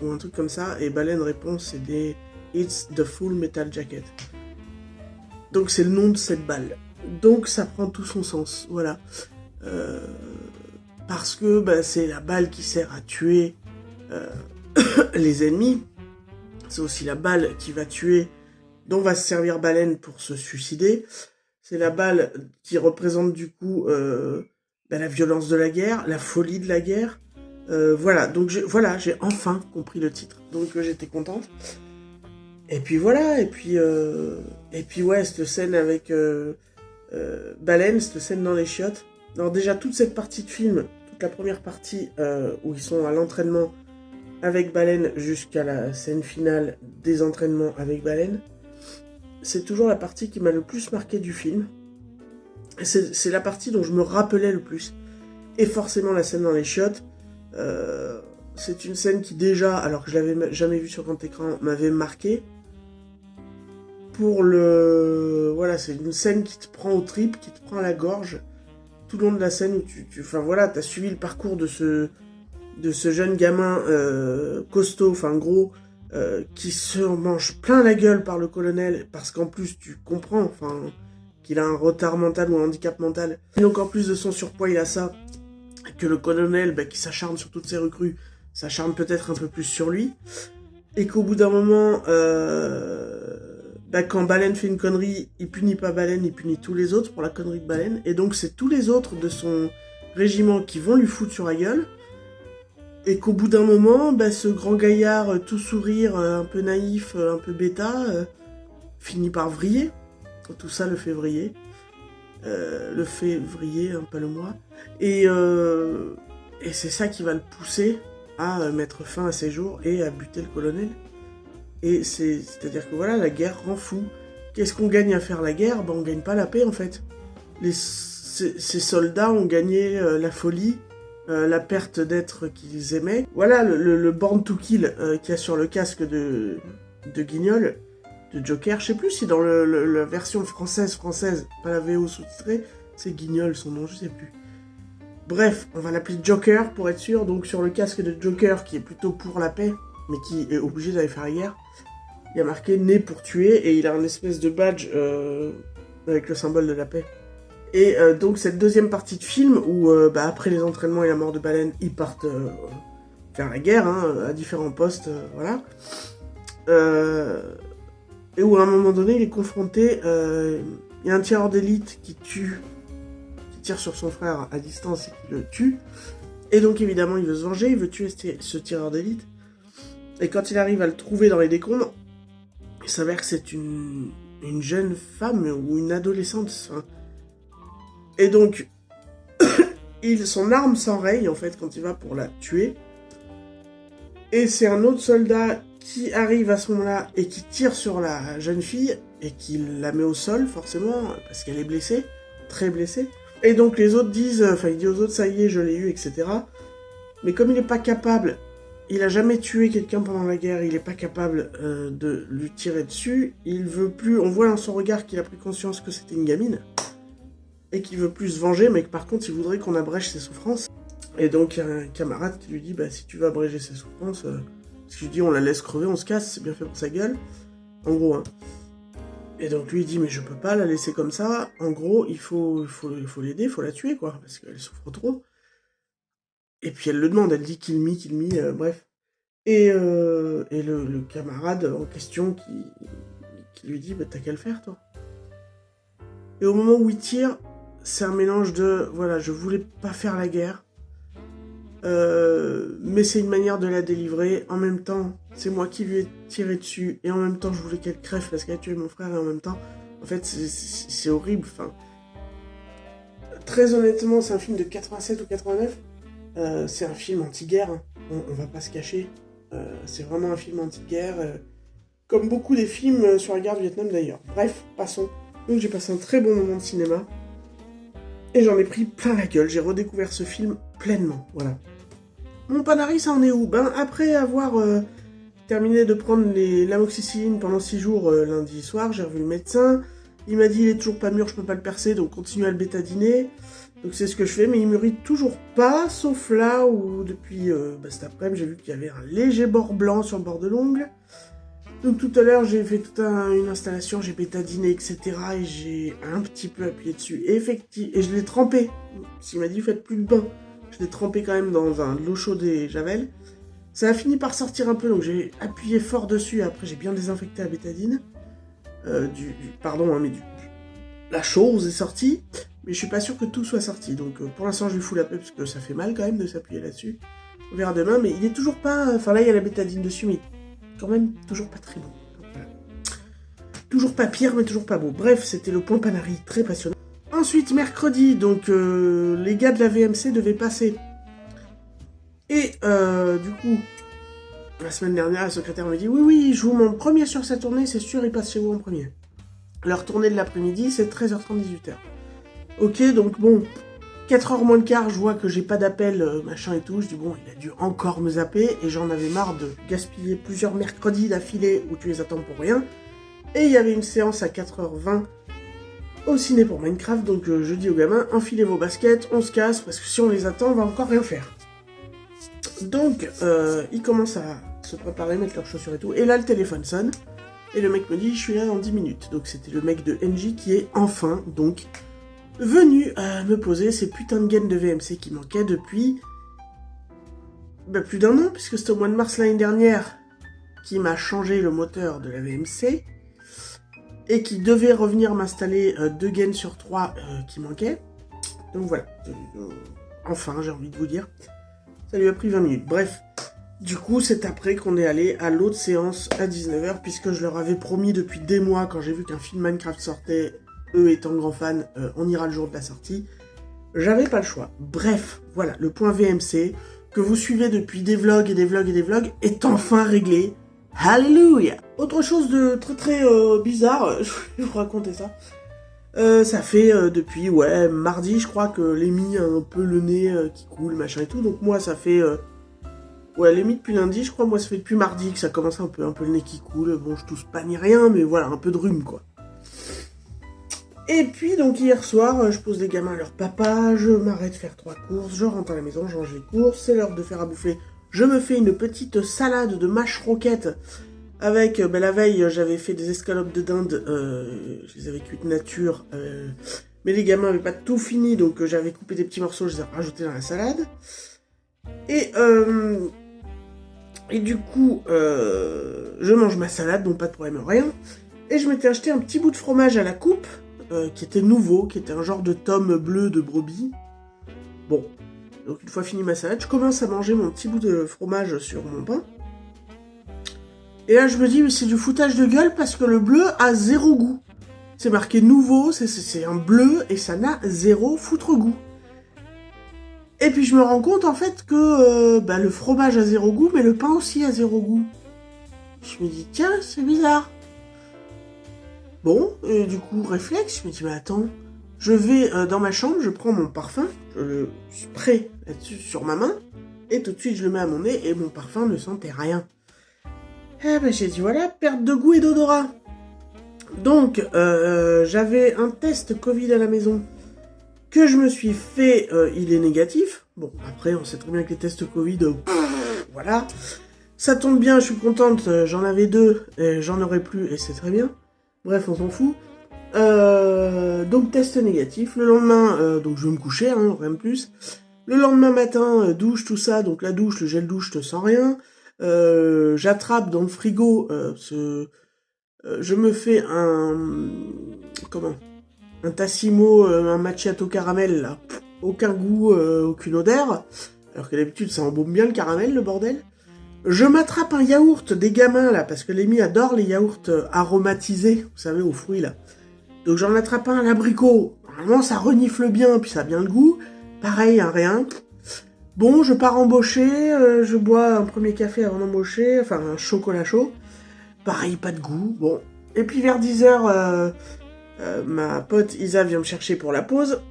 ou un truc comme ça, et Baleine répond c'est des It's the Full Metal Jacket. Donc c'est le nom de cette balle. Donc ça prend tout son sens, voilà. Parce que c'est la balle qui sert à tuer les ennemis. C'est aussi la balle qui va tuer, dont va se servir Baleine pour se suicider. C'est la balle qui représente du coup la violence de la guerre, la folie de la guerre. Voilà, donc j'ai enfin compris le titre. Donc j'étais contente. Et puis voilà, et puis ouais, cette scène avec Baleine, cette scène dans les chiottes. Alors déjà, toute cette partie de film, toute la première partie où ils sont à l'entraînement avec Baleine jusqu'à la scène finale des entraînements avec Baleine, c'est toujours la partie qui m'a le plus marqué du film. C'est la partie dont je me rappelais le plus. Et forcément la scène dans les chiottes, c'est une scène qui déjà, alors que je l'avais jamais vue sur grand écran, m'avait marqué. Voilà, c'est une scène qui te prend aux tripes, qui te prend à la gorge, tout le long de la scène où enfin voilà, t'as suivi le parcours de ce jeune gamin costaud, enfin gros, qui se mange plein la gueule par le colonel, parce qu'en plus tu comprends, enfin, qu'il a un retard mental ou un handicap mental. Et donc en plus de son surpoids, il a ça, que le colonel, qui s'acharne sur toutes ses recrues, s'acharne peut-être un peu plus sur lui, et qu'au bout d'un moment, quand Baleine fait une connerie, il punit pas Baleine, il punit tous les autres pour la connerie de Baleine, et donc c'est tous les autres de son régiment qui vont lui foutre sur la gueule, et qu'au bout d'un moment, ce grand gaillard tout sourire, un peu naïf, un peu bêta, finit par vriller. Tout ça le fait vriller. Le fait vriller, pas le moi. Et c'est ça qui va le pousser à mettre fin à ses jours et à buter le colonel. Et c'est-à-dire que voilà, la guerre rend fou. Qu'est-ce qu'on gagne à faire la guerre ? On gagne pas la paix en fait. Ces soldats ont gagné la folie, la perte d'êtres qu'ils aimaient. Voilà, le Born to Kill qu'il y a sur le casque de Guignol, de Joker. Je sais plus si dans la version française, pas la VO sous-titrée, c'est Guignol son nom, je sais plus. Bref, on va l'appeler Joker pour être sûr. Donc sur le casque de Joker, qui est plutôt pour la paix, mais qui est obligé d'aller faire la guerre, il y a marqué « Né pour tuer » et il a un espèce de badge avec le symbole de la paix. Et donc cette deuxième partie de film, où après les entraînements et la mort de Baleine, ils partent faire la guerre, à différents postes, voilà. Et où à un moment donné, il est confronté, il y a un tireur d'élite qui tire sur son frère à distance et qui le tue. Et donc évidemment, il veut se venger, il veut tuer ce tireur d'élite. Et quand il arrive à le trouver dans les décombres, il s'avère que c'est une jeune femme ou une adolescente. Enfin. Et donc, son arme s'enraye en fait quand il va pour la tuer. Et c'est un autre soldat qui arrive à ce moment-là et qui tire sur la jeune fille et qui la met au sol forcément parce qu'elle est blessée, très blessée. Et donc les autres disent, il dit aux autres ça y est, je l'ai eu, etc. Mais comme il n'est pas capable, il a jamais tué quelqu'un pendant la guerre, il n'est pas capable de lui tirer dessus, il veut plus, on voit dans son regard qu'il a pris conscience que c'était une gamine, et qu'il veut plus se venger, mais que par contre il voudrait qu'on abrège ses souffrances. Et donc il y a un camarade qui lui dit, si tu veux abréger ses souffrances, parce que je dis on la laisse crever, on se casse, c'est bien fait pour sa gueule, en gros. Et donc lui il dit, mais je peux pas la laisser comme ça, en gros il faut l'aider, il faut la tuer quoi, parce qu'elle souffre trop. Et puis elle le demande, elle dit kill me, bref. Et le camarade en question qui lui dit, t'as qu'à le faire toi. Et au moment où il tire, c'est un mélange de, voilà, je voulais pas faire la guerre, mais c'est une manière de la délivrer. En même temps, c'est moi qui lui ai tiré dessus, et en même temps, je voulais qu'elle crève parce qu'elle a tué mon frère, et en même temps, en fait, c'est horrible. Enfin, très honnêtement, c'est un film de 87 ou 89. C'est un film anti-guerre, on va pas se cacher. C'est vraiment un film anti-guerre, comme beaucoup des films sur la guerre du Vietnam d'ailleurs. Bref, passons. Donc j'ai passé un très bon moment de cinéma, et j'en ai pris plein la gueule, j'ai redécouvert ce film pleinement, voilà. Mon Panari, ça en est où ? Après avoir terminé de prendre l'amoxicilline pendant 6 jours lundi soir, j'ai revu le médecin. Il m'a dit il est toujours pas mûr, je peux pas le percer, donc continue à le bétadiner. Donc c'est ce que je fais, mais il mûrit toujours pas, sauf là où depuis cet après-midi j'ai vu qu'il y avait un léger bord blanc sur le bord de l'ongle. Donc tout à l'heure j'ai fait toute une installation, j'ai bétadiné, etc. Et j'ai un petit peu appuyé dessus. Et je l'ai trempé. S'il m'a dit faites plus de bain, je l'ai trempé quand même dans de l'eau chaude et javel. Ça a fini par sortir un peu, donc j'ai appuyé fort dessus. Après j'ai bien désinfecté la bétadine. La chose est sortie, mais je suis pas sûr que tout soit sorti. Donc pour l'instant je lui fous la paix parce que ça fait mal quand même de s'appuyer là-dessus. On verra demain, mais il est toujours pas... Enfin là il y a la bétadine dessus, mais quand même toujours pas très bon. Voilà. Toujours pas pire, mais toujours pas beau. Bref, c'était le point Panari, très passionnant. Ensuite, mercredi, donc les gars de la VMC devaient passer. Et du coup, la semaine dernière, la secrétaire m'a dit « Oui, je vous montre premier sur sa tournée, c'est sûr, il passe chez vous en premier. » Leur tournée de l'après-midi, c'est 13h30, 18h. Ok, donc bon, 4h moins le quart, je vois que j'ai pas d'appel, machin et tout. Je dis bon, il a dû encore me zapper, et j'en avais marre de gaspiller plusieurs mercredis d'affilée où tu les attends pour rien. Et il y avait une séance à 4h20 au ciné pour Minecraft, donc je dis aux gamins, enfilez vos baskets, on se casse, parce que si on les attend, on va encore rien faire. Donc, ils commencent à se préparer, mettre leurs chaussures et tout, et là le téléphone sonne, et le mec me dit, je suis là dans 10 minutes. Donc c'était le mec de NJ qui est enfin, donc, venu me poser ces putains de gaines de VMC qui manquaient depuis plus d'un an, puisque c'était au mois de mars l'année dernière qui m'a changé le moteur de la VMC, et qui devait revenir m'installer 2 gaines sur 3 qui manquaient. Donc voilà, enfin j'ai envie de vous dire, ça lui a pris 20 minutes. Bref, du coup c'est après qu'on est allé à l'autre séance à 19h, puisque je leur avais promis depuis des mois, quand j'ai vu qu'un film Minecraft sortait, eux étant grands fans, on ira le jour de la sortie. J'avais pas le choix. Bref, voilà, le point VMC, que vous suivez depuis des vlogs et des vlogs et des vlogs, est enfin réglé. Hallelujah! Autre chose de très très bizarre, je vais vous raconter ça. Ça fait depuis, mardi, je crois que Lémi a un peu le nez qui coule, machin et tout. Donc moi, ça fait... Lémi depuis lundi, je crois, moi ça fait depuis mardi que ça commence un peu le nez qui coule. Bon, je tousse pas ni rien, mais voilà, un peu de rhume, quoi. Et puis, donc hier soir, je pose les gamins à leur papa, je m'arrête faire 3 courses, je rentre à la maison, je range les courses, c'est l'heure de faire à bouffer. Je me fais une petite salade de mâche roquette avec, la veille, j'avais fait des escalopes de dinde, je les avais cuites nature, mais les gamins n'avaient pas tout fini, donc j'avais coupé des petits morceaux, je les ai rajoutés dans la salade. Et du coup, je mange ma salade, donc pas de problème, rien. Et je m'étais acheté un petit bout de fromage à la coupe, qui était nouveau, qui était un genre de tome bleu de brebis. Bon, donc une fois fini ma salade, je commence à manger mon petit bout de fromage sur mon pain. Et là je me dis, mais c'est du foutage de gueule parce que le bleu a 0 goût. C'est marqué nouveau, c'est un bleu et ça n'a 0 foutre goût. Et puis je me rends compte en fait que le fromage a 0 goût, mais le pain aussi a 0 goût. Je me dis, tiens, c'est bizarre. Bon, et du coup, réflexe, je me dis, mais attends, je vais dans ma chambre, je prends mon parfum, je le spray là-dessus sur ma main, et tout de suite je le mets à mon nez, et mon parfum ne sentait rien. J'ai dit, voilà, perte de goût et d'odorat. Donc, j'avais un test Covid à la maison, que je me suis fait, il est négatif. Bon, après, on sait très bien que les tests Covid, voilà. Ça tombe bien, je suis contente, j'en avais 2, et j'en aurai plus, et c'est très bien. Bref, on s'en fout. Donc, test négatif. Le lendemain, donc je vais me coucher, rien de plus. Le lendemain matin, douche, tout ça. Donc, la douche, le gel douche, je te sens rien. J'attrape dans le frigo, je me fais un Tassimo, un macchiato caramel, là. Aucun goût, aucune odeur. Alors que d'habitude, ça embaume bien le caramel, le bordel. Je m'attrape un yaourt des gamins, là, parce que Lémi adore les yaourts aromatisés, vous savez, aux fruits, là. Donc j'en attrape un à l'abricot. Normalement, ça renifle bien, puis ça a bien le goût. Pareil, rien. Bon, je pars embaucher, je bois un premier café avant d'embaucher, enfin, un chocolat chaud. Pareil, pas de goût, bon. Et puis vers 10h, ma pote Isa vient me chercher pour la pause.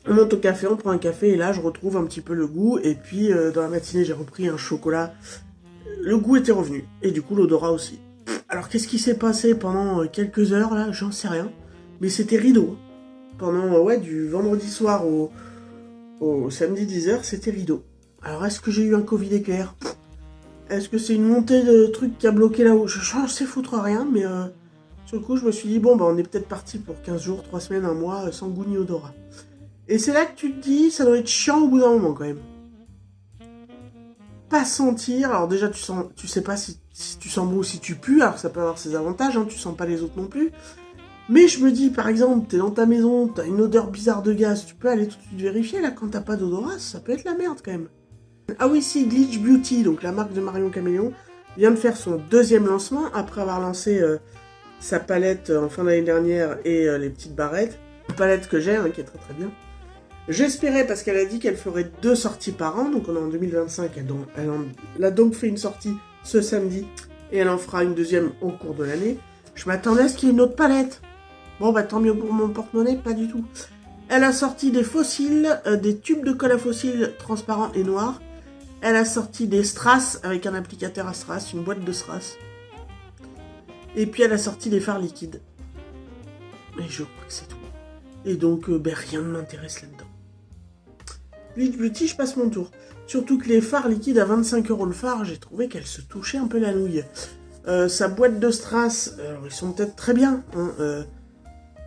On monte au café, on prend un café, et là, je retrouve un petit peu le goût. Et puis, dans la matinée, j'ai repris un chocolat le goût était revenu. Et du coup, l'odorat aussi. Alors, qu'est-ce qui s'est passé pendant quelques heures, là? J'en sais rien. Mais c'était rideau. Pendant, du vendredi soir au samedi 10h, c'était rideau. Alors, est-ce que j'ai eu un Covid éclair? Est-ce que c'est une montée de trucs qui a bloqué là-haut? Je sais foutre rien, mais sur le coup, je me suis dit, bon, on est peut-être parti pour 15 jours, 3 semaines, un mois, sans goût ni odorat. Et c'est là que tu te dis, ça doit être chiant au bout d'un moment, quand même. Pas sentir, alors déjà, tu sais pas si tu sens bon ou si tu pues, alors ça peut avoir ses avantages, hein, tu sens pas les autres non plus. Mais je me dis, par exemple, t'es dans ta maison, t'as une odeur bizarre de gaz, tu peux aller tout de suite vérifier, là, quand t'as pas d'odorat, ça peut être la merde, quand même. Ah oui, si, Glitch Beauty, donc la marque de Marion Caméléon, vient de faire son deuxième lancement, après avoir lancé sa palette en fin d'année dernière et les petites barrettes. Une palette que j'ai, qui est très très bien. J'espérais, parce qu'elle a dit qu'elle ferait 2 sorties par an, donc on est en 2025, elle a donc fait une sortie ce samedi, et elle en fera une deuxième au cours de l'année. Je m'attendais à ce qu'il y ait une autre palette. Bon, bah tant mieux pour mon porte-monnaie, pas du tout. Elle a sorti des fossiles, des tubes de colle à fossiles transparents et noirs. Elle a sorti des strass avec un applicateur à strass, une boîte de strass. Et puis elle a sorti des fards liquides. Et je crois que c'est tout. Et donc, rien ne m'intéresse là-dedans. Glitch Beauty, je passe mon tour. Surtout que les fards liquides à 25 € le fard, j'ai trouvé qu'elle se touchait un peu la nouille. Sa boîte de strass, alors ils sont peut-être très bien.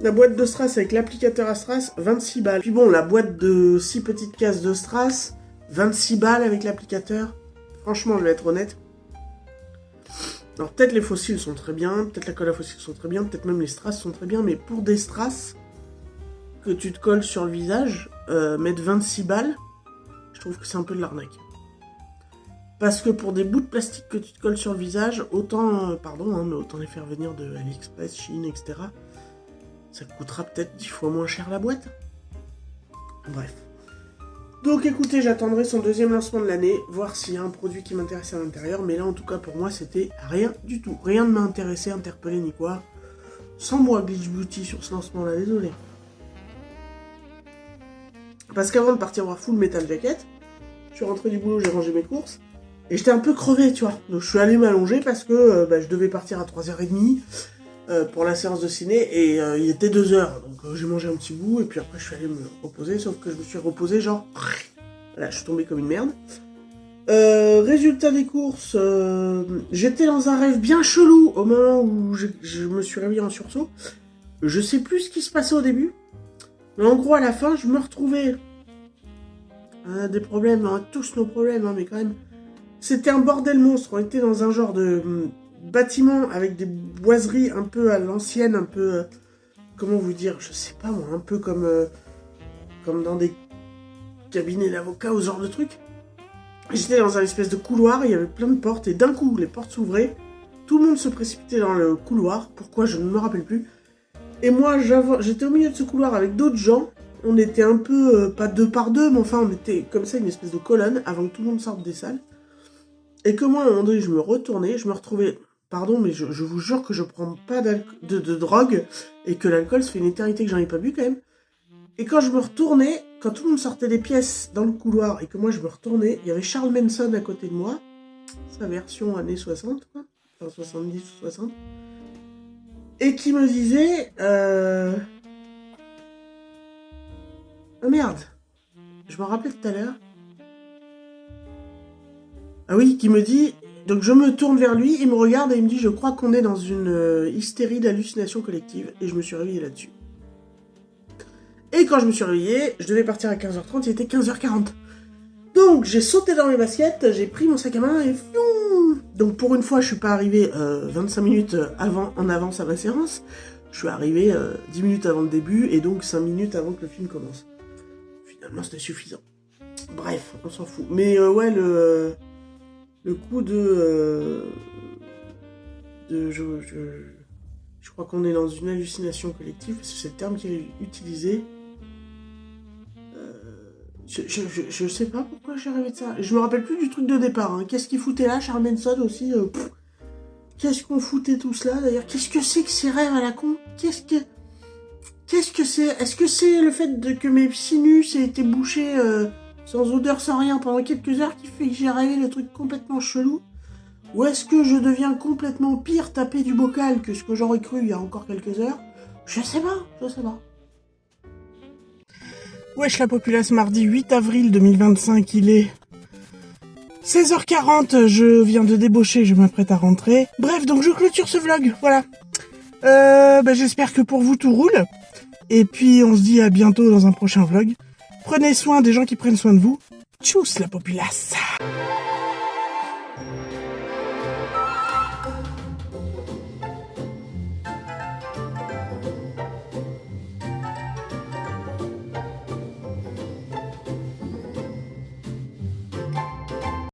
La boîte de strass avec l'applicateur à strass, 26 balles. Puis bon, la boîte de 6 petites cases de strass, 26 balles avec l'applicateur. Franchement, je vais être honnête. Alors peut-être les fossiles sont très bien, peut-être la colle à fossiles sont très bien, peut-être même les strass sont très bien, mais pour des strass que tu te colles sur le visage, mettre 26 balles, je trouve que c'est un peu de l'arnaque. Parce que pour des bouts de plastique que tu te colles sur le visage, autant, mais autant les faire venir de AliExpress, Chine, etc. Ça coûtera peut-être 10 fois moins cher la boîte. Bref. Donc écoutez, j'attendrai son deuxième lancement de l'année, voir s'il y a un produit qui m'intéresse à l'intérieur, mais là en tout cas pour moi c'était rien du tout. Rien ne m'a intéressé, interpellé ni quoi. Sans moi Glitch Beauty sur ce lancement là, désolé. Parce qu'avant de partir voir Full Metal Jacket, je suis rentré du boulot, j'ai rangé mes courses, et j'étais un peu crevé, tu vois. Donc je suis allé m'allonger parce que je devais partir à 3h30 pour la séance de ciné, et il était 2h, donc j'ai mangé un petit bout, et puis après je suis allé me reposer, sauf que je me suis reposé genre... Là, je suis tombé comme une merde. Résultat des courses, j'étais dans un rêve bien chelou au moment où je me suis réveillé en sursaut. Je sais plus ce qui se passait au début, mais en gros à la fin, je me retrouvais... des problèmes, tous nos problèmes, mais quand même... C'était un bordel monstre, on était dans un genre de... bâtiment avec des boiseries un peu à l'ancienne, un peu... comment vous dire, je sais pas moi, un peu comme dans des cabinets d'avocats ou ce genre de trucs. J'étais dans un espèce de couloir, il y avait plein de portes, et d'un coup, les portes s'ouvraient, tout le monde se précipitait dans le couloir, pourquoi je ne me rappelle plus, et moi j'étais au milieu de ce couloir avec d'autres gens, on était un peu, pas 2 par 2, mais enfin on était comme ça, une espèce de colonne, avant que tout le monde sorte des salles, et que moi à un moment donné je me retournais, je me retrouvais, pardon mais je vous jure que je prends pas de drogue, et que l'alcool, ça fait une éternité que j'en ai pas bu quand même. Et quand je me retournais, quand tout le monde sortait des pièces dans le couloir et que moi je me retournais, il y avait Charles Manson à côté de moi, sa version années 60, quoi, enfin 70 ou 60, et qui me disait ah merde, je m'en rappelais tout à l'heure. Ah oui, qui me dit, donc je me tourne vers lui, il me regarde et il me dit, je crois qu'on est dans une hystérie d'hallucination collective, et je me suis réveillé là-dessus. Et quand je me suis réveillé, je devais partir à 15h30, il était 15h40. Donc j'ai sauté dans mes baskets, j'ai pris mon sac à main et fiou. Donc pour une fois, je suis pas arrivé 25 minutes en avance à ma séance. Je suis arrivé 10 minutes avant le début et donc 5 minutes avant que le film commence. Finalement, c'était suffisant. Bref, on s'en fout. Mais ouais, le coup de je crois qu'on est dans une hallucination collective, parce que c'est le terme qui est utilisé. Je sais pas pourquoi j'ai rêvé de ça. Je me rappelle plus du truc de départ. Hein. Qu'est-ce qu'il foutait là, Charles Manson aussi Qu'est-ce qu'on foutait tous là d'ailleurs? Qu'est-ce que c'est que ces rêves à la con? Qu'est-ce que c'est? Est-ce que c'est le fait que mes sinus aient été bouchés sans odeur, sans rien pendant quelques heures qui fait que j'ai rêvé le truc complètement chelou? Ou est-ce que je deviens complètement pire tapé du bocal que ce que j'aurais cru il y a encore quelques heures? Je sais pas. Wesh la populace, mardi 8 avril 2025, il est 16h40, je viens de débaucher, je m'apprête à rentrer. Bref, donc je clôture ce vlog, voilà. J'espère que pour vous tout roule. Et puis on se dit à bientôt dans un prochain vlog. Prenez soin des gens qui prennent soin de vous. Tchuss la populace.